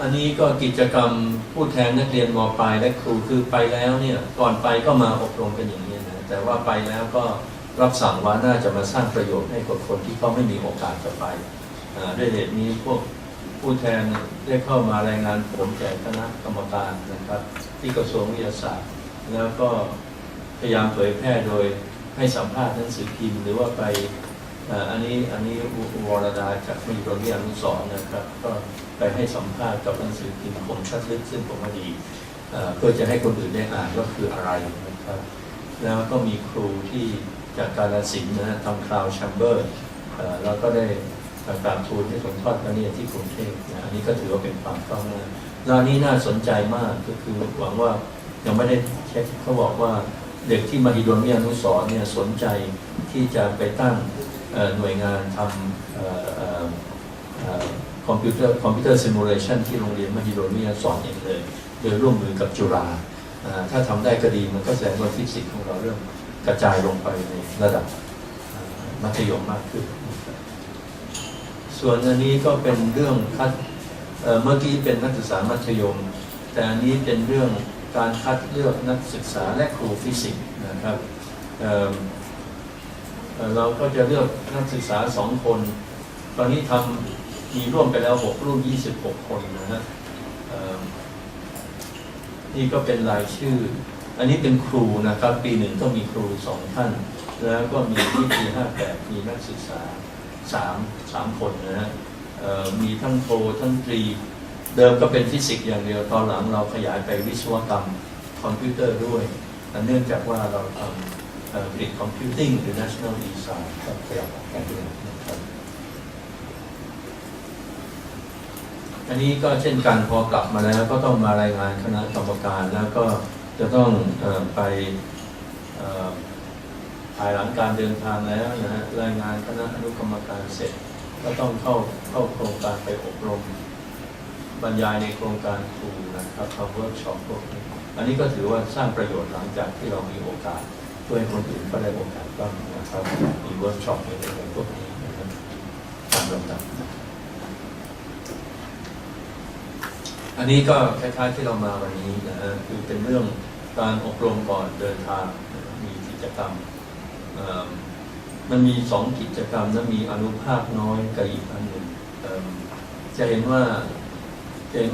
อันนี้ก็กิจกรรมผู้แทนนักเรียนม.ปลายและครูคือไปแล้วเนี่ยก่อนไปก็มาอบรมกันอย่างนี้นะแต่ว่าไปแล้วก็รับสั่งว่าน่าจะมาสร้างประโยชน์ให้กับคนที่เขาไม่มีโอกาสจะไปด้วยเหตุนี้พวกผู้แทนได้เข้ามารายงานผลแก่คณะกรรมการนะครับที่กระทรวงวิทยาศาสตร์แล้วก็พยายามเผยแพร่โดยให้สัมภาษณ์หนังสือพิมพ์หรือว่าไปอันนี้วรดาจากมหิดลวิทยานุสรณ์นะครับก็ไปให้สัมภาษณ์กับหนังสือพิมพ์คมชัดลึกซึ่งผมว่าดีเพื่อจะให้คนอื่นได้อ่านว่าคืออะไรนะครับแล้วก็มีครูที่จากกาฬสินธุ์นะทำคราวแชมเบอร์แล้วก็ได้กราบทูลให้ส่งทอดพระเนตรที่กรุงเทพอันนี้ก็ถือว่าเป็นความก้าวหน้าแล้วนี้น่าสนใจมากก็คือหวังว่ายังไม่ได้เช็คเขาบอกว่าเด็กที่มหิดลวิทยานุสรณ์เนี่ยสนใจที่จะไปตั้งหน่วยงานทำคอมพิวเตอร์ซิมูเลชันที่โรงเรียนมหิดลวิทยานุสรณ์เองเลยโดยร่วมมือกับจุฬาถ้าทำได้ก็ดีมันก็แสดงว่าฟิสิกส์ของเราเริ่มกระจายลงไปในระดับมัธยมมากขึ้นส่วนอันนี้ก็เป็นเรื่องคัดเมื่อกี้เป็นนักศึกษามัธยมแต่อันนี้เป็นเรื่องการคัดเลือกนักศึกษาและครูฟิสิกส์นะครับเราก็จะเลือกนักศึกษา2 คนตอนนี้มีร่วมไปแล้ว6 รุ่น 26 คนนะฮะนี่ก็เป็นรายชื่ออันนี้เป็นครูนะครับปี 1ก็มีครู2 ท่านแล้วก็มีที่ปี 58มีนักศึกษา3 คนนะฮะมีทั้งโททั้งตรีเดิมก็เป็นฟิสิกส์อย่างเดียวตอนหลังเราขยายไปวิศวกรรมคอมพิวเตอร์ด้วยเนื่องจากว่าเราทำGrid Computing หรือ National Design ครับขยับแข่งกันนะครับอันนี้ก็เช่นกันพอกลับมาแล้วก็ต้องมารายงานคณะกรรมการแล้วก็จะต้องไปภายหลังการเดินทางแล้วนะฮะรายงานคณะอนุกรรมการเสร็จก็ต้องเข้าโครงการไปอบรมบรรยายในโครงการครูนะครับทำเวิร์กช็อปพวกนี้อันนี้ก็ถือว่าสร้างประโยชน์หลังจากที่เรามีโอกาสช่วยคนอื่นก็ได้โอกาสบ้างนะครับมีเวิร์กช็อปในเรื่องพวกนี้นะครับตามลำดับอันนี้ก็คล้ายๆที่เรามาวันนี้นะฮะคือเป็นเรื่องการอบรมก่อนเดินทางมีกิจกรรมมันมี2 กิจกรรมนะมีอนุภาคน้อยกับอีกอันหนึ่งจะเห็นว่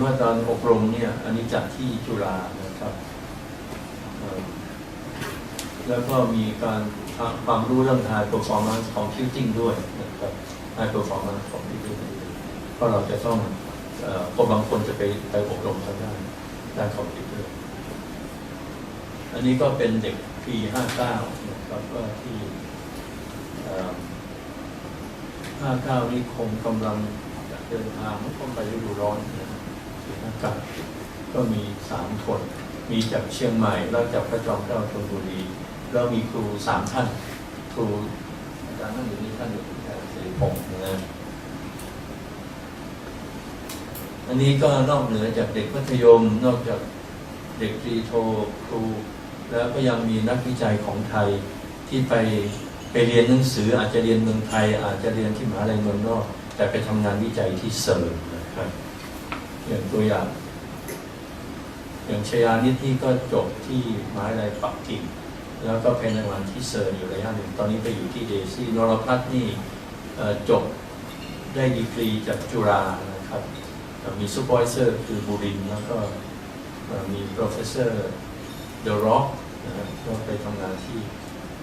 าตอนอบรมเนี่ยอันนี้จัดที่จุฬานะครับแล้วก็มีการความรู้เรื่อง High Performance Computing ด้วยนะครับ High Performance Computing เพราะเราจะต้องคนบางคนจะไปอบรมทางด้านคอมพิวเตอร์อันนี้ก็เป็นเด็กปี 59นะครับก็ที่59นี่คงกำลังเดินทางไม่ต้องไปฤดูร้อนนะปี 59ก็มี3 คนมีจากเชียงใหม่แล้วจากพระจอมเกล้าธนบุรีแล้วมีครู3 ท่านครูอาจารย์นั่งอยู่นี่ท่านหนึ่งสิริพงษ์นะอันนี้ก็นอกเหนือจากเด็กมัธยมนอกจากเด็กตรีโทครูแล้วก็ยังมีนักวิจัยของไทยที่ไปเรียนหนังสืออาจจะเรียนเมืองไทยอาจจะเรียนที่มหาวิทยาลัยเมืองนอกแต่ไปทำงานวิจัยที่เซิร์นนะครับอย่างตัวอย่างชยานิตนี่ก็จบที่มหาวิทยาลัยปักกิ่งแล้วก็เป็นนักงานที่เซิร์นอยู่ระยะหนึ่งตอนนี้ไปอยู่ที่เดซี่นรพัฒน์นี่จบได้ดีกรีจากจุฬานะครับมีซูเปอร์วิเซอร์คือบุรินทร์แล้วก็มีโปรเฟสเซอร์เดอะร็อกก็ไปทำงานที่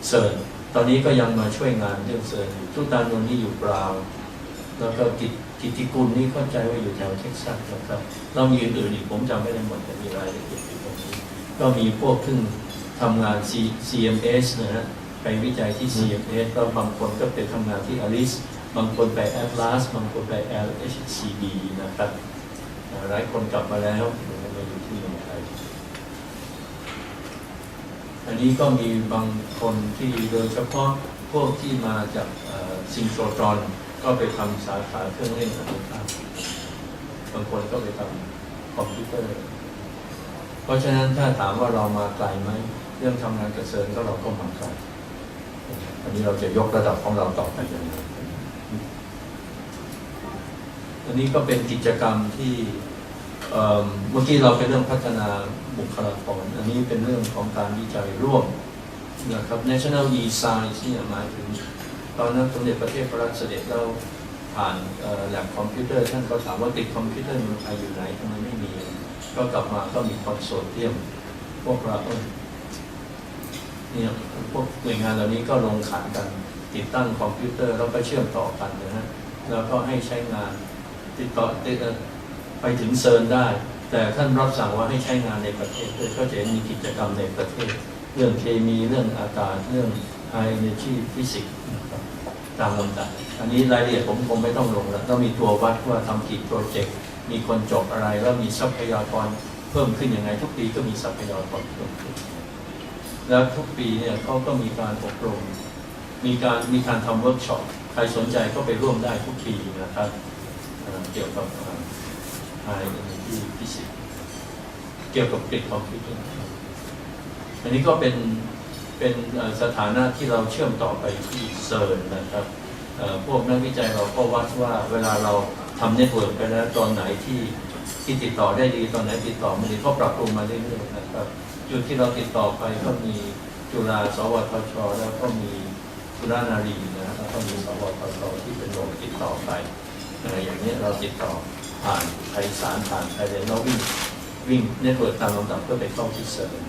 เซิร์นตอนนี้ก็ยังมาช่วยงานเรื่องเซิร์นอยู่ทุกตานนนี่อยู่บราวน์แล้วก็กิตติกุลนี่เข้าใจว่าอยู่แถวเท็กซัสนะครับเรามีอื่นๆอีกผมจำไม่ได้หมดแต่มีรายละเอียดอยู่ตรงนี้ก็มีพวกซึ่งทำงาน CMS นะฮะไปวิจัยที่ CMS แล้วบางคนก็ไปทำงานที่ ALICE บางคนไป Atlas บางคนไป LHCb นะครับหลายคนกลับมาแล้วมาอยู่ที่เมืองไทยอันนี้ก็มีบางคนที่โดยเฉพาะพวกที่มาจากซิงโครตรอนก็ไปทำสาขาเครื่องเล่นอนุภาคบางคนก็ไปทำคอมพิวเตอร์เพราะฉะนั้นถ้าถามว่าเรามาไกลไหมเรื่องทำงานกับเซิร์นก็เราก็มาไกลอันนี้เราจะยกระดับของเราต่อไปยังไงอันนี้ก็เป็นกิจกรรมที่ เมื่อกี้เราเป็นเรื่องพัฒนาบุคลากรอันนี้เป็นเรื่องของการวิจัยร่วมนะครับ National E-Science เนี่ยหมายถึงตอนนั้นสมเด็จพระเทพรัตนเสด็จเราผ่านแลบคอมพิวเตอร์ท่านก็ถามว่าติดคอมพิวเตอร์เมืองไทยอยู่ไหนทำไมไม่มีก็กลับมาก็มีคอนโซลเทียมพวกเราเนี่ยพวกหน่วยงานเหล่านี้ก็ลงขันกันติดตั้งคอมพิวเตอร์แล้วก็เชื่อมต่อกันนะฮะแล้วก็ให้ใช้งานติดต่อไปถึงเซิร์นได้แต่ท่านรับสั่งว่าให้ใช้งานในประเทศด้วยก็จะมีกิจกรรมในประเทศเรื่องเคมีเรื่องอากาศเรื่อง High Energy Physics ตามลำดับอันนี้รายละเอียดผมคงไม่ต้องลงแล้วต้องมีตัววัดว่าทำกี่โปรเจกต์มีคนจบอะไรแล้วมีทรัพยากรเพิ่มขึ้นยังไงทุกปีก็มีทรัพยากรเพิ่มขึ้นแล้วทุกปีเนี่ยเขาก็มีการอบรมมีการทำเวิร์กช็อปใครสนใจก็ไปร่วมได้ทุกปีนะครับเกี่ยวกับ High Energy Physics เกี่ยวกับกริดคอมพิวเตอร์อันนี้ก็เป็นสถานะที่เราเชื่อมต่อไปที่เซิร์นนะครับพวกนักวิจัยเราก็วัดว่าเวลาเราทำเน็ตเวิร์กไปแล้วตอนไหนที่ติดต่อได้ดีตอนไหนติดต่อไม่ดีก็ปรับปรุงมาเรื่อยๆนะครับจุดที่เราติดต่อไปก็มีจุฬาสวทชแล้วก็มีจุฬานารีนะแล้วก็มีสวทชที่เป็นโรงติดต่อไปอย่างนี้เราติดต่อผ่านไทยสารผ่านไทยเรนแล้ววิ่งเน็ตเวิร์กตามลำดับเพื่อไปเข้าที่เซิร์น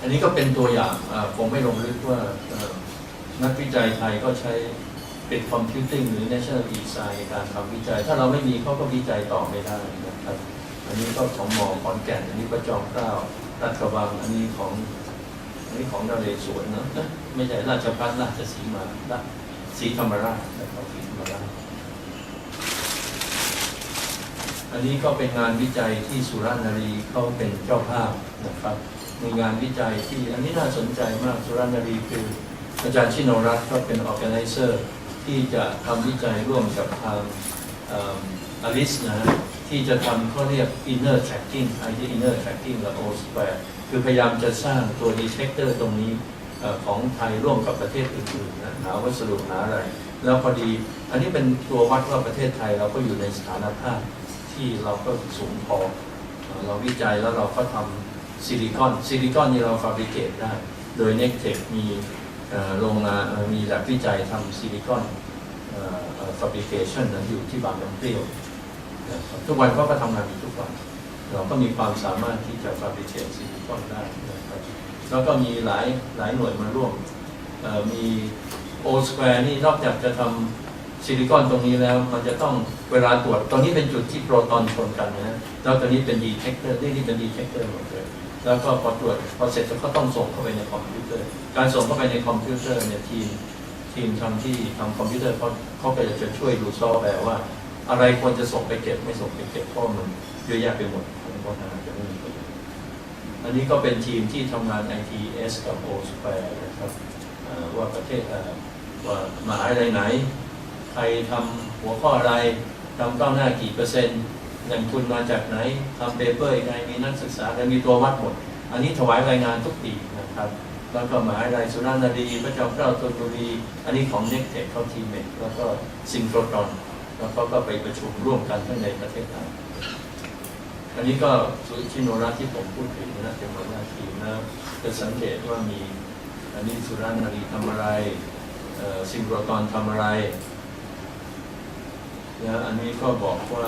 อันนี้ก็เป็นตัวอย่างผมไม่ลงลึกว่านักวิจัยไทยก็ใช้เป็นคอมพิวติ้งหรือ National E-Science ในการทำวิจัยถ้าเราไม่มีเขาก็วิจัยต่อไม่ได้นะครับอันนี้ก็ของมอขอนแก่นอันนี้ก็จอมเกล้าราชกระบังอันนี้ของนเรศวรนะไม่ใช่ราชภัฏราชสีมาศรีธรรมราชนะครับศรีธรรมราชอันนี้ก็เป็นงานวิจัยที่สุราษฎร์ธานีเขาเป็นเจ้าภาพนะครับมีงานวิจัยที่อันนี้น่าสนใจมากสุราษฎร์ธานีคืออาจารย์ชิโนรัตน์ก็เป็น organizer ที่จะทำวิจัยร่วมกับทางอลิสนะที่จะทำเขาเรียก inner tracking inner tracking และ O square คือพยายามจะสร้างตัว detector ตรงนี้ของไทยร่วมกับประเทศอื่นๆนะหาวัสดุหาอะไรแล้วพอดีอันนี้เป็นตัววัดว่าประเทศไทยเราก็อยู่ในสถานภาพที่เราก็สูงพอเราวิจัยแล้วเราก็ทำซิลิคอนนี่เราฟาบริเคตได้โดย Nectec มีโรงงานมีแลบวิจัยทำซิลิคอนฟาบริเคชันนั้นอยู่ที่บางน้ำเปรี้ยวทุกวันก็ทำงานอยู่ทุกวันเราก็มีความสามารถที่จะฟาบริเคตซิลิคอนได้นะครับแล้วก็มีหลายหน่วยมาร่วมมี O Square นี่นอกจากจะทำซิลิคอนตรงนี้แล้วมันจะต้องเวลาตรวจตรงนี้เป็นจุดที่โปรตอนชนกันนะแล้วตรงนี้เป็นดีเทคเตอร์นี่เป็นดีเทคเตอร์หมดเลยแล้วก็พอตรวจพอเสร็จก็ต้องส่งเข้าไปในคอมพิวเตอร์การส่งเข้าไปในคอมพิวเตอร์เนี่ยทีมทำคอมพิวเตอร์เขาก็จะช่วยดูซอฟต์แวร์ว่าอะไรควรจะส่งไปเก็บไม่ส่งไปเก็บข้อมูลเยอะแยะไปหมดเพราะนั้นจะไม่มีประโยชน์อันนี้ก็เป็นทีมที่ทำงาน ITS กับ O Square นะครับว่าประเทศว่ามหาวิทยาลัยไหนใครทำหัวข้ออะไรทำก้าวหน้ากี่เปอร์เซ็นต์แหล่งทุนมาจากไหนทำเปเปอร์ยังไงมีนักศึกษาและมีตัววัดหมดอันนี้ถวายรายงานทุกปีนะครับแล้วก็มหาวิทยาลัยสุราษฎร์ธานีพระจอมเกล้าธนบุรีอันนี้ของ Nectec เข้าทีเมทแล้วก็ซิงโครตรอนแล้วก็ไปประชุมร่วมกันทั้งในประเทศไทยอันนี้ก็ชิโนรัตน์ที่ผมพูดถึงนะเป็นหัวหน้าทีมนะจะสังเกตว่ามีอันนี้สุราษฎร์ธานีทำอะไรซิงโครตรอนทำอะไรแล้วอันนี้ก็บอกว่า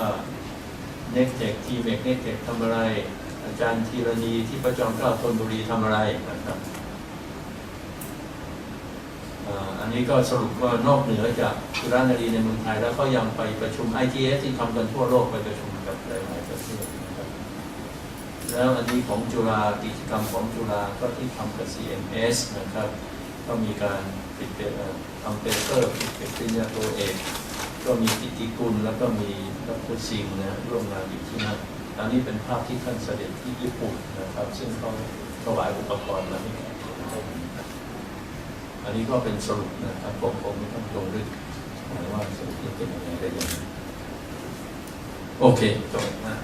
Nectec ทีเมท Nectec ทำอะไรอาจารย์ธีรณีที่พระจอมเกล้าธนบุรีทำอะไรนะครับอันนี้ก็สรุปว่านอกเหนือจากสุราษฎร์ธานีในเมืองไทยแล้วก็ยังไปประชุม ITS ที่ทำกันทั่วโลกไปประชุมกับหลายๆประเทศนะครับแล้วอันนี้ของจุฬากิจกรรมของจุฬาก็ที่ทำกับ CMS นะครับก็มีการทำเปเปอร์ปิดปริญญาโทเอกก็มีกิตติกุลแล้วก็มีดร.ซิงนะร่วมงานอยู่ที่นั่นอันนี้เป็นภาพที่ท่านเสด็จที่ญี่ปุ่นนะครับซึ่งเขาถวายอุปกรณ์มาให้อันนี้ก็เป็นสรุปนะครับผมไม่ต้องลงลึกว่าสรุปเป็นยังไงได้ยังไงโอเคจบนะ